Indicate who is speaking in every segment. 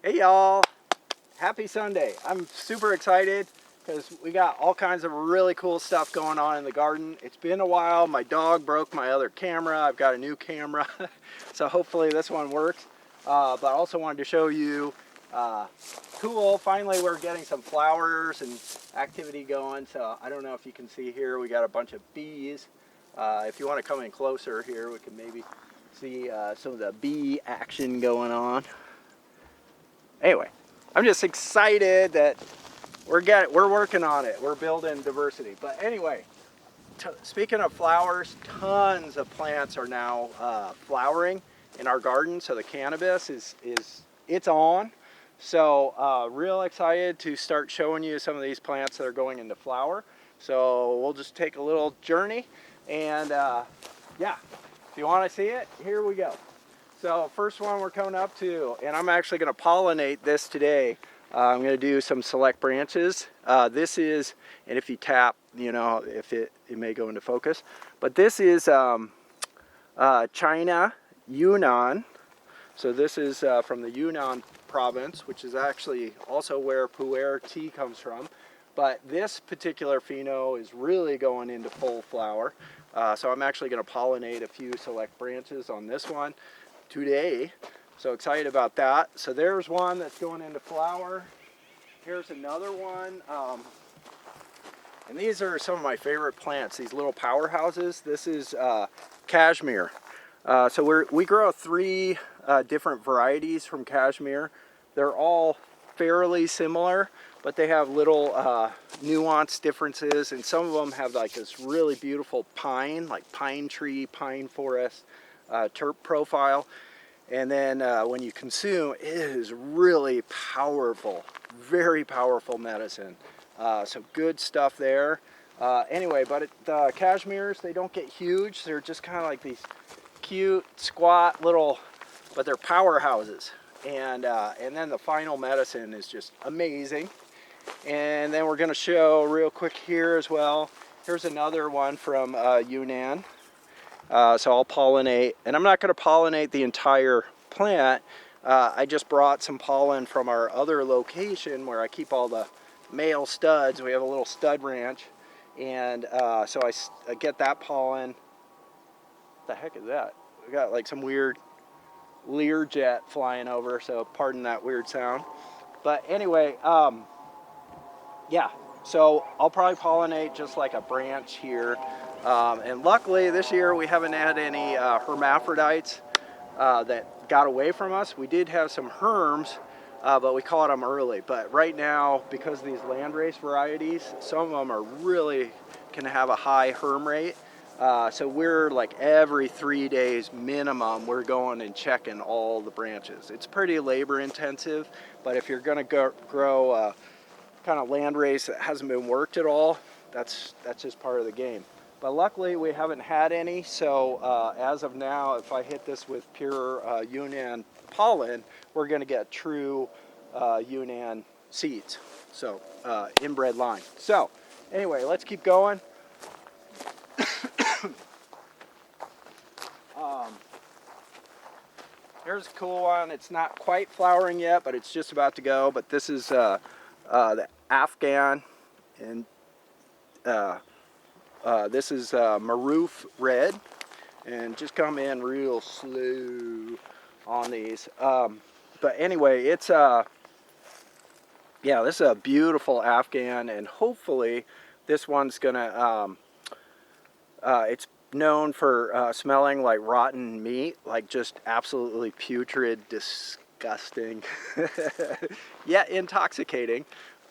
Speaker 1: Hey y'all, happy Sunday. I'm super excited because we got all kinds of really cool stuff going on in the garden. It's been a while. My dog broke my other camera. I've got a new camera, so hopefully this one works. But I also wanted to show you, cool, finally we're getting some flowers and activity going. So I don't know if you can see here, we got a bunch of bees. If you want to come in closer here, we can maybe see some of the bee action going on. Anyway, I'm just excited that we're working on it. We're building diversity. But anyway, speaking of flowers, tons of plants are now flowering in our garden. So the cannabis it's on. So real excited to start showing you some of these plants that are going into flower. So we'll just take a little journey, and yeah, if you want to see it, here we go. So first one we're coming up to, and I'm actually going to pollinate this today. I'm going to do some select branches. This is, and if you tap, you know, if it may go into focus. But this is China, Yunnan. So this is from the Yunnan province, which is actually also where pu'er tea comes from. But this particular pheno is really going into full flower. So I'm actually going to pollinate a few select branches on this one today. So excited about that. So there's one that's going into flower. Here's another one. And these are some of my favorite plants, these little powerhouses. This is Cashmere. So we grow 3 different varieties from Cashmere. They're all fairly similar, but they have little nuanced differences, and some of them have like this really beautiful pine, like pine tree, pine forest, terp profile. And then when you consume, it is really powerful, very powerful medicine. So good stuff there. Anyway, but the Cashmeres, they don't get huge. They're just kind of like these cute, squat little, but they're powerhouses. And then the final medicine is just amazing. And then we're going to show real quick here as well. Here's another one from Yunnan. So I'll pollinate, and I'm not going to pollinate the entire plant. I just brought some pollen from our other location where I keep all the male studs. We have a little stud ranch, and so I get that pollen. What the heck is that? We got like some weird Learjet flying over, so pardon that weird sound. But anyway, yeah, so I'll probably pollinate just like a branch here. And luckily this year we haven't had any hermaphrodites that got away from us. We did have some herms, but we caught them early. But right now, because of these Landrace varieties, some of them are really can have a high herm rate. So we're like every 3 days minimum, we're going and checking all the branches. It's pretty labor intensive, but if you're going to grow kind of landrace that hasn't been worked at all, that's just part of the game. But luckily we haven't had any, so as of now, if I hit this with pure Yunnan pollen, we're going to get true Yunnan seeds, so inbred line. So anyway, let's keep going. Here's a cool one. It's not quite flowering yet, but it's just about to go. But this is the Afghan, and this is Maroof Red, and just come in real slow on these. But anyway, it's yeah, this is a beautiful Afghan, and hopefully this one's gonna it's known for smelling like rotten meat, like just absolutely putrid, disgusting, yet intoxicating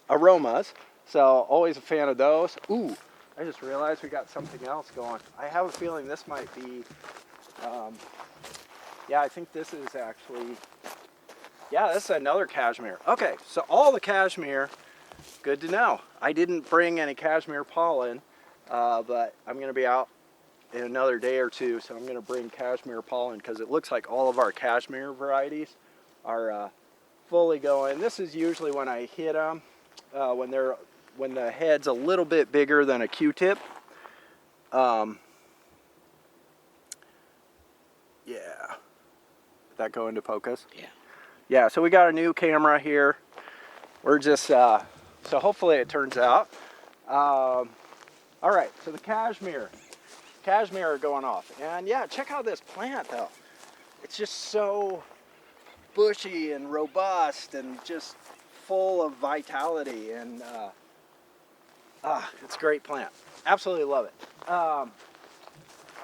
Speaker 1: aromas. So always a fan of those. Ooh, I just realized we got something else going. I have a feeling this might be, yeah, I think this is actually, yeah, this is another Cashmere. Okay, so all the Cashmere, good to know. I didn't bring any Cashmere pollen, but I'm going to be out in another day or two, so I'm going to bring Cashmere pollen because it looks like all of our Cashmere varieties are fully going. This is usually when I hit them, when the head's a little bit bigger than a Q-tip. Yeah, did that go into focus?
Speaker 2: Yeah.
Speaker 1: yeah, so we got a new camera here. We're just, so hopefully it turns out. All right, so the Cashmere are going off. And yeah, check out this plant though. It's just so bushy and robust and just full of vitality, and it's a great plant. Absolutely love it. All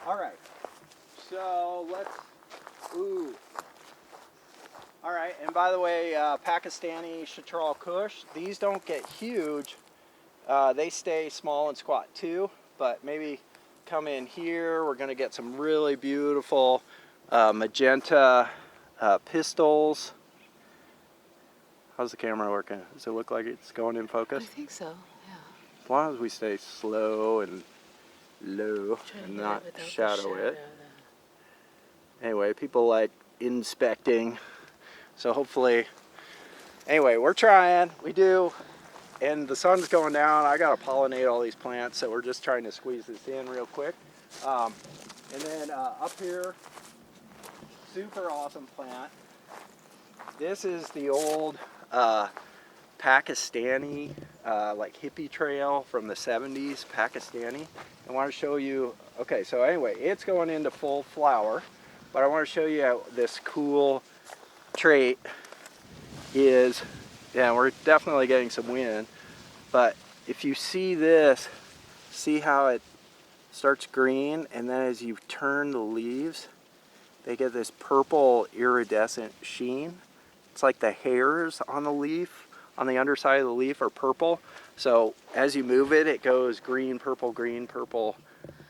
Speaker 1: right, so let's, all right, and by the way, Pakistani Chitral Kush, these don't get huge. They stay small and squat too, but maybe come in here. We're gonna get some really beautiful magenta pistils. How's the camera working? Does it look like it's going in focus?
Speaker 2: I think so, yeah.
Speaker 1: As long as we stay slow and low and not shadow it. Anyway, people like inspecting. So hopefully, anyway, we're trying, we do, and the sun's going down. I gotta pollinate all these plants, so we're just trying to squeeze this in real quick. And then up here, super awesome plant. This is the old Pakistani, like hippie trail from the 70s, Pakistani. I want to show you, okay, so anyway, it's going into full flower, but I want to show you how this cool trait is. Yeah, we're definitely getting some wind, but if you see this, see how it starts green, and then as you turn the leaves, they get this purple iridescent sheen. It's like the hairs on the leaf, on the underside of the leaf are purple. So as you move it, it goes green, purple,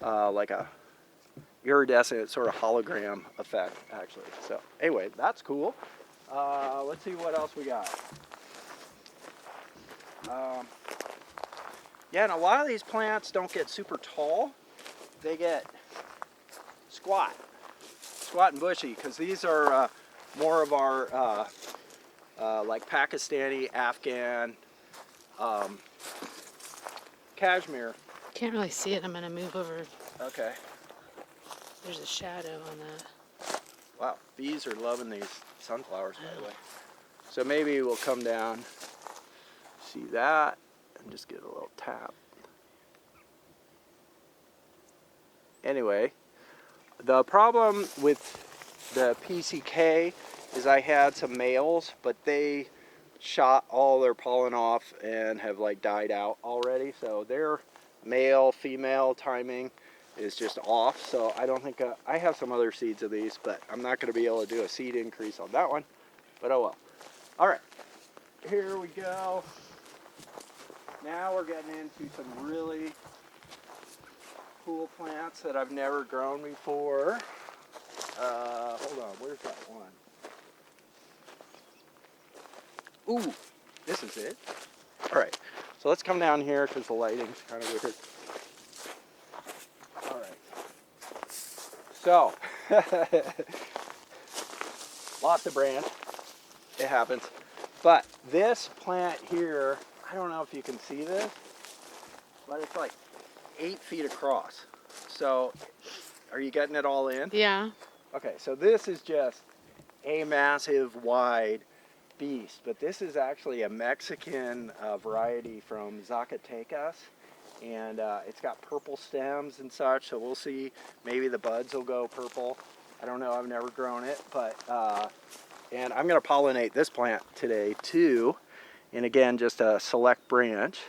Speaker 1: like a iridescent sort of hologram effect, actually. So anyway, that's cool. Let's see what else we got. Yeah, and a lot of these plants don't get super tall. They get squat and bushy, because these are more of our like Pakistani, Afghan, Cashmere.
Speaker 2: Can't really see it. I'm going to move over.
Speaker 1: Okay.
Speaker 2: There's a shadow on that.
Speaker 1: Wow, bees are loving these sunflowers, by the way. So maybe we'll come down, see that, and just get a little tap. Anyway, the problem with the PCK is I had some males, but they shot all their pollen off and have like died out already. So their male female timing is just off. So I don't think I have some other seeds of these, but I'm not going to be able to do a seed increase on that one. But oh well. All right, here we go. Now we're getting into some really cool plants that I've never grown before. Hold on, where's that one? Ooh, this is it. All right, so let's come down here because the lighting's kind of weird. All right, so lost a branch. It happens. But this plant here, I don't know if you can see this, but it's like 8 feet across. So, are you getting it all in?
Speaker 2: Yeah.
Speaker 1: Okay, so this is just a massive, wide beast, but this is actually a Mexican variety from Zacatecas, and it's got purple stems and such, so we'll see. Maybe the buds will go purple. I don't know, I've never grown it, but, and I'm going to pollinate this plant today too, and again, just a select branch.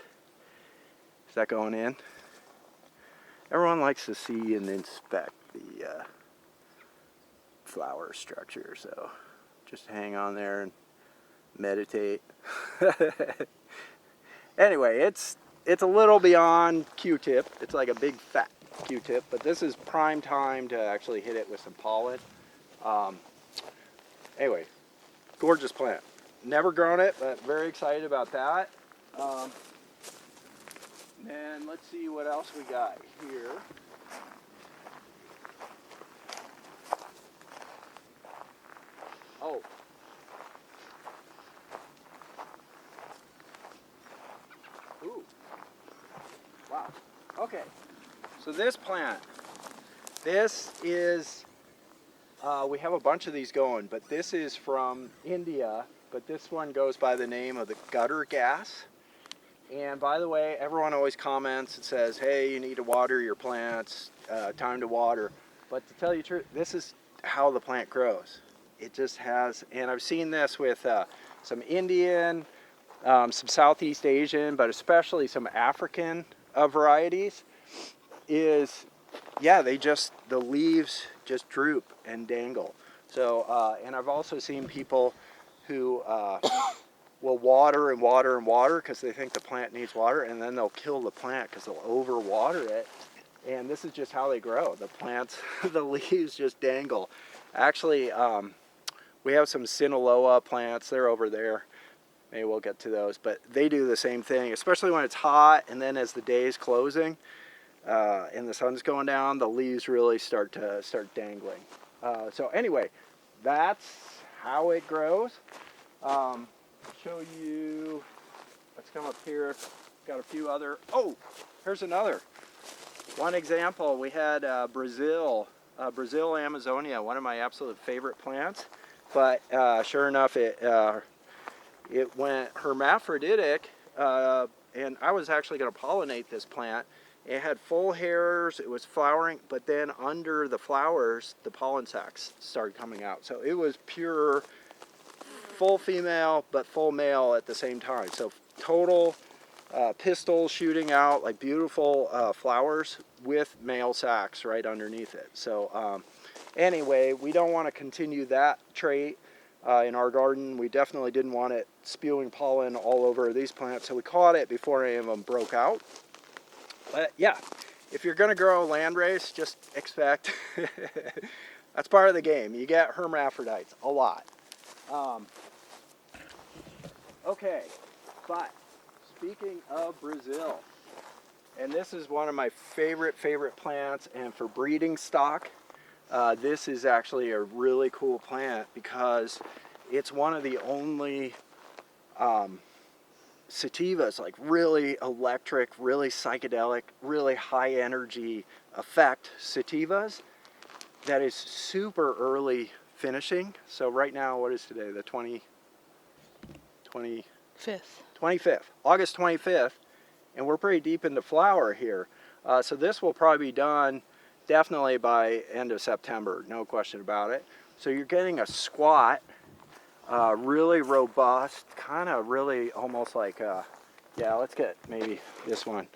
Speaker 1: Is that going in? Everyone likes to see and inspect the flower structure, so just hang on there and meditate. Anyway, it's a little beyond Q-tip. It's like a big fat Q-tip, but this is prime time to actually hit it with some pollen. Anyway, gorgeous plant. Never grown it, but very excited about that. And let's see what else we got here. Oh. Ooh. Wow. Okay. So this plant, this is We have a bunch of these going, but this is from India, but this one goes by the name of the gutter gas. And by the way, everyone always comments and says, hey, you need to water your plants, time to water. But to tell you the truth, this is how the plant grows. It just has, and I've seen this with some Indian, some Southeast Asian, but especially some African varieties, is, yeah, the leaves just droop and dangle. So, and I've also seen people who will water and water and water because they think the plant needs water, and then they'll kill the plant because they'll overwater it. And this is just how they grow. The plants, the leaves just dangle. Actually, we have some Sinaloa plants. They're over there. Maybe we'll get to those. But they do the same thing, especially when it's hot, and then as the day is closing and the sun's going down, the leaves really start dangling. So anyway, that's how it grows. Show you, let's come up here, got a few other, oh, here's another. One example, we had Brazil Amazonia, one of my absolute favorite plants, but sure enough, it went hermaphroditic, and I was actually going to pollinate this plant. It had full hairs, it was flowering, but then under the flowers, the pollen sacs started coming out. So it was pure full female but full male at the same time. So total pistils shooting out like beautiful flowers with male sacs right underneath it. So anyway, we don't want to continue that trait in our garden. We definitely didn't want it spewing pollen all over these plants, so we caught it before any of them broke out. But yeah, if you're going to grow Landrace, just expect that's part of the game. You get hermaphrodites a lot. Okay, but speaking of Brazil, and this is one of my favorite plants, and for breeding stock, this is actually a really cool plant because it's one of the only sativas, like really electric, really psychedelic, really high energy effect sativas that is super early finishing. So right now, what is today? The 25th, August 25th, and we're pretty deep into flower here. So this will probably be done definitely by end of September, no question about it. So you're getting a squat, really robust, kind of really almost like, yeah, let's get maybe this one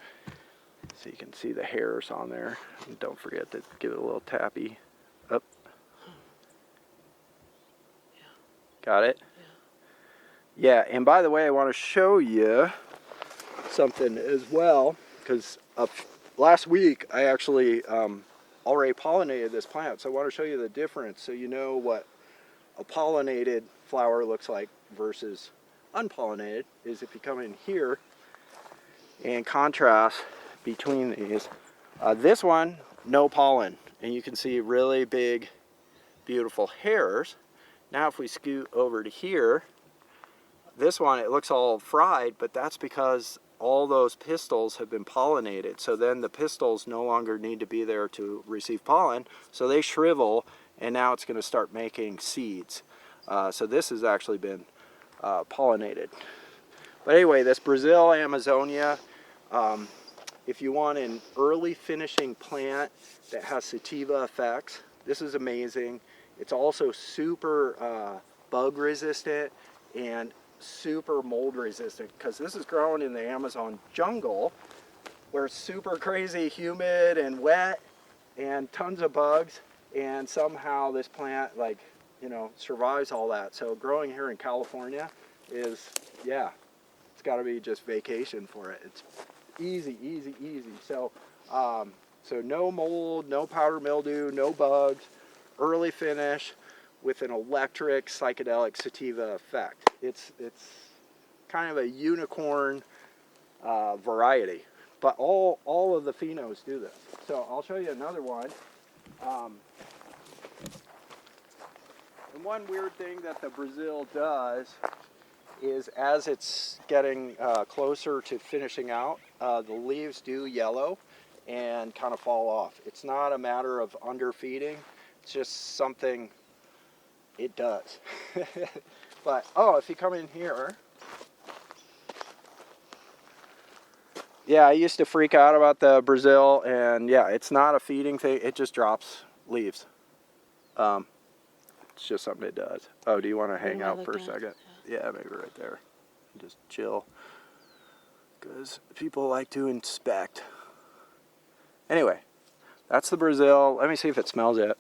Speaker 1: so you can see the hairs on there. And don't forget to give it a little tappy up. Got it? Yeah, and by the way, I want to show you something as well, because last week I actually already pollinated this plant, so I want to show you the difference so you know what a pollinated flower looks like versus unpollinated. Is if you come in here and contrast between these. This one, no pollen, and you can see really big, beautiful hairs. Now if we scoot over to here, this one, it looks all fried, but that's because all those pistils have been pollinated. So then the pistils no longer need to be there to receive pollen, so they shrivel, and now it's going to start making seeds. So this has actually been pollinated. But anyway, this Brazil Amazonia, if you want an early finishing plant that has sativa effects, this is amazing. It's also super bug resistant and super mold resistant, because this is grown in the Amazon jungle where it's super crazy humid and wet and tons of bugs, and somehow this plant, like, you know, survives all that. So growing here in California is, yeah, it's got to be just vacation for it. It's easy. So so no mold, no powder mildew, no bugs, early finish with an electric psychedelic sativa effect. It's kind of a unicorn variety, but all of the phenos do this. So I'll show you another one. And one weird thing that the Brazil does is, as it's getting closer to finishing out, the leaves do yellow and kind of fall off. It's not a matter of underfeeding. It's just something it does. But, oh, if you come in here, yeah, I used to freak out about the Brazil, and yeah, it's not a feeding thing. It just drops leaves. It's just something it does. Oh, do you want to hang out for a second? Yeah, maybe right there. Just chill. Because people like to inspect. Anyway, that's the Brazil. Let me see if it smells it.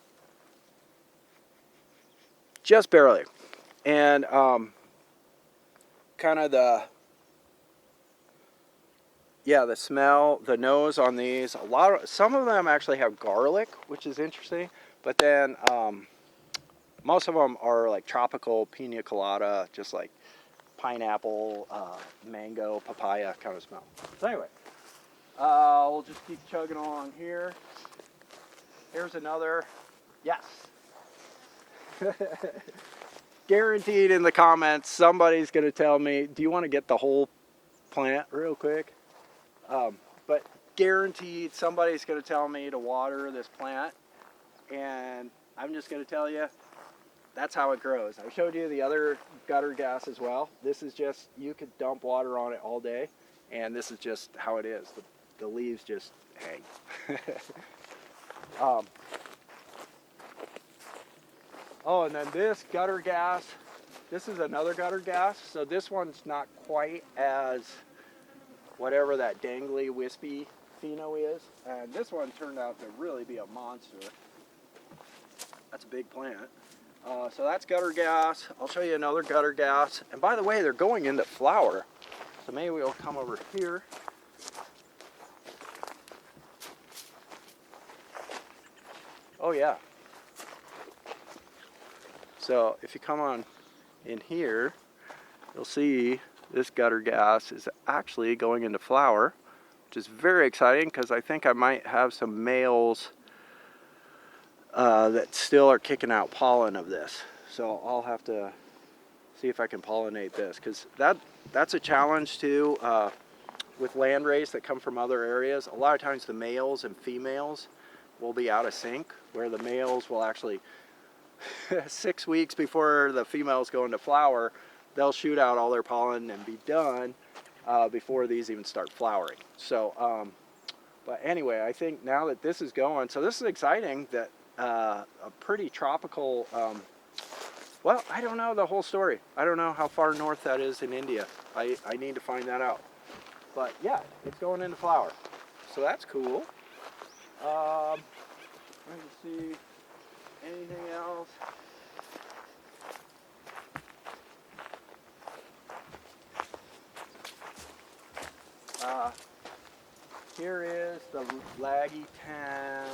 Speaker 1: Just barely. And kind of the smell, the nose on these, some of them actually have garlic, which is interesting, but then most of them are like tropical pina colada, just like pineapple, mango, papaya kind of smell. So anyway, we'll just keep chugging along here. Here's another, yes. Guaranteed in the comments, somebody's going to tell me, do you want to get the whole plant real quick? But guaranteed somebody's going to tell me to water this plant, and I'm just going to tell you, that's how it grows. I showed you the other gutter gas as well. This is just, you could dump water on it all day, and this is just how it is. The leaves just hang. Oh, and then this gutter gas, this is another gutter gas. So this one's not quite as whatever that dangly, wispy pheno is. And this one turned out to really be a monster. That's a big plant. So that's gutter gas. I'll show you another gutter gas. And by the way, they're going into flower. So maybe we'll come over here. Oh yeah. So if you come on in here, you'll see this gutter gas is actually going into flower, which is very exciting because I think I might have some males that still are kicking out pollen of this. So I'll have to see if I can pollinate this, because that's a challenge too with landrace that come from other areas. A lot of times the males and females will be out of sync, where the males will actually 6 weeks before the females go into flower, they'll shoot out all their pollen and be done before these even start flowering. So, but anyway, I think now that this is going, so this is exciting that a pretty tropical, well, I don't know the whole story. I don't know how far north that is in India. I need to find that out. But yeah, it's going into flower. So that's cool. Let me see. Anything else? Here is the laggy tan.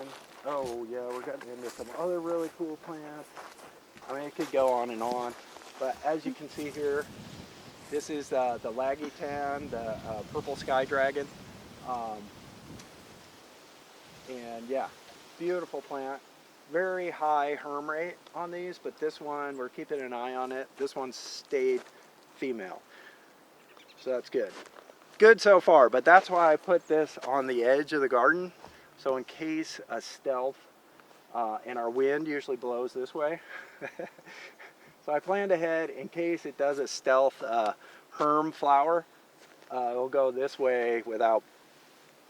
Speaker 1: Oh yeah, we're getting into some other really cool plants. I mean, it could go on and on, but as you can see here, this is the laggy tan, the purple sky dragon, and yeah, beautiful plant. Very high herm rate on these, but this one, we're keeping an eye on it. This one stayed female, so that's good. Good so far, but that's why I put this on the edge of the garden, so in case a stealth, and our wind usually blows this way, so I planned ahead in case it does a stealth herm flower, it'll go this way without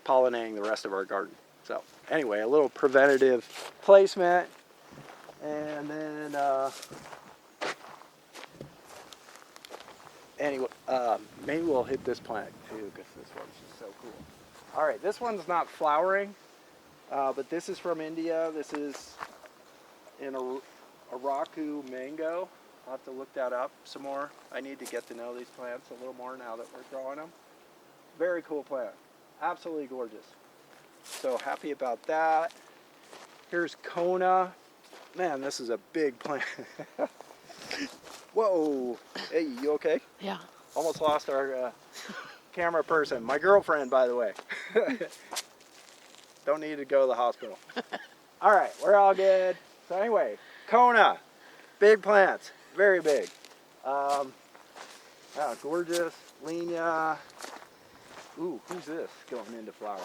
Speaker 1: pollinating the rest of our garden. So anyway, a little preventative placement, and then anyway, maybe we'll hit this plant too, because this one's just so cool. All right, this one's not flowering, but this is from India. This is an Araku mango. I'll have to look that up some more. I need to get to know these plants a little more now that we're growing them. Very cool plant, absolutely gorgeous. So happy about that. Here's Kona. Man, this is a big plant. Whoa. Hey, you okay?
Speaker 2: Yeah.
Speaker 1: Almost lost our camera person. My girlfriend, by the way. Don't need to go to the hospital. All right, we're all good. So anyway, Kona. Big plants. Very big. Gorgeous. Linia. Ooh, who's this going into flower?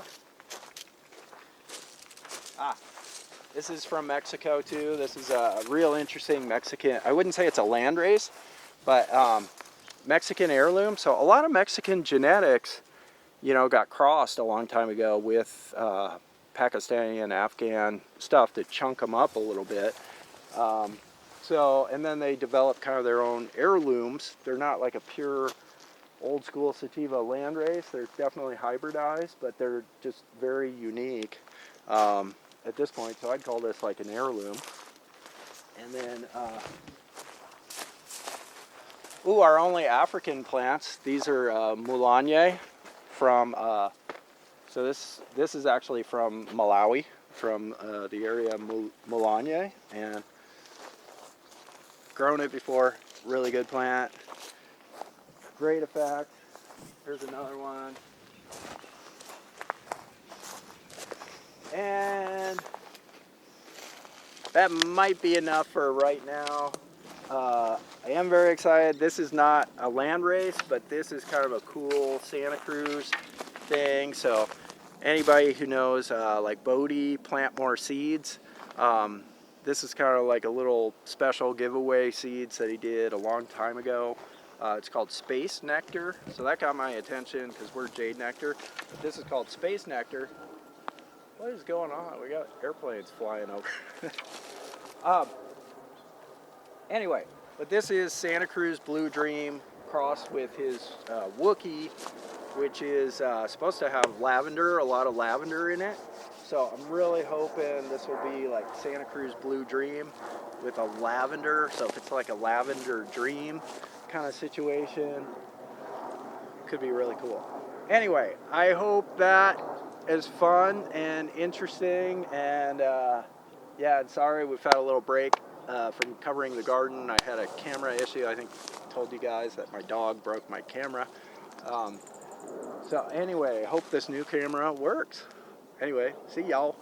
Speaker 1: This is from Mexico too. This is a real interesting Mexican, I wouldn't say it's a landrace, but Mexican heirloom. So a lot of Mexican genetics, you know, got crossed a long time ago with Pakistani and Afghan stuff to chunk them up a little bit. And then they developed kind of their own heirlooms. They're not like a pure old school sativa landrace. They're definitely hybridized, but they're just very unique at this point. So I'd call this like an heirloom. And then, our only African plants. These are Mulanye from, so this is actually from Malawi, from the area Mulanye, and grown it before. Really good plant. Great effect. Here's another one. And that might be enough for right now. I am very excited. This is not a landrace, but this is kind of a cool Santa Cruz thing. So anybody who knows like Bodie, Plant More Seeds, this is kind of like a little special giveaway seeds that he did a long time ago. It's called Space Nectar, so that got my attention because we're Jade Nectar. But this is called Space Nectar. What is going on? We got airplanes flying over. Anyway, but this is Santa Cruz Blue Dream crossed with his Wookiee, which is supposed to have lavender, a lot of lavender in it. So I'm really hoping this will be like Santa Cruz Blue Dream with a lavender. So if it's like a lavender dream kind of situation, could be really cool. Anyway, I hope that is fun and interesting. And yeah, and sorry we've had a little break from covering the garden. I had a camera issue. I think I told you guys that my dog broke my camera. So anyway, I hope this new camera works. Anyway, see y'all.